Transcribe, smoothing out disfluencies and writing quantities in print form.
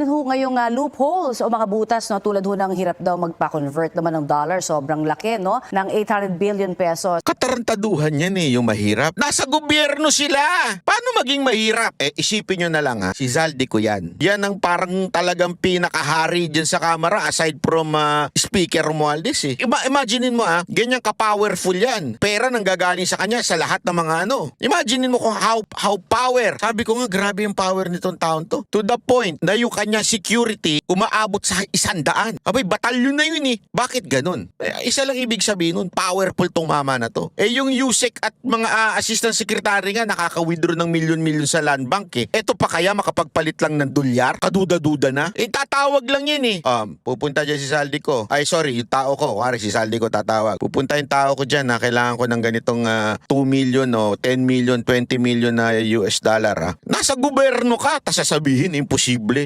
Ho ngayong loopholes o mga butas, no, tulad ho ng hirap daw magpa-convert naman ng dollar, sobrang laki, no, ng 800 billion pesos. Katarantaduhan yan yung mahirap. Nasa gobyerno sila. Paano maging mahirap? Isipin nyo na lang si Zaldico yan. Yan ang parang talagang pinakahari dyan sa kamera aside from Speaker Romualdez Imaginein mo ganyan ka-powerful yan. Pera nang gagaling sa kanya sa lahat ng mga Imaginein mo kung how power. Sabi ko nga, grabe yung power nitong taon to. To the point na yung kanya security umaabot sa 100. Abay, batalyon na yun Bakit ganun? Isa lang ibig sabihin nun, powerful tong mama na to. Yung USEC at mga assistant secretary nga nakaka-withdraw ng milyon-milyon sa land bank Eto pa kaya makapagpalit lang ng dolyar? Kaduda-duda na? Tatawag lang yan pupunta dyan si Zaldico. Ay, sorry, yung tao ko. Kuwari si Zaldico tatawag. Pupunta yung tao ko dyan na kailangan ko ng ganitong 2 million o 10 million, 20 million na US dollar Nasa gobyerno ka, tas sasabihin, imposible.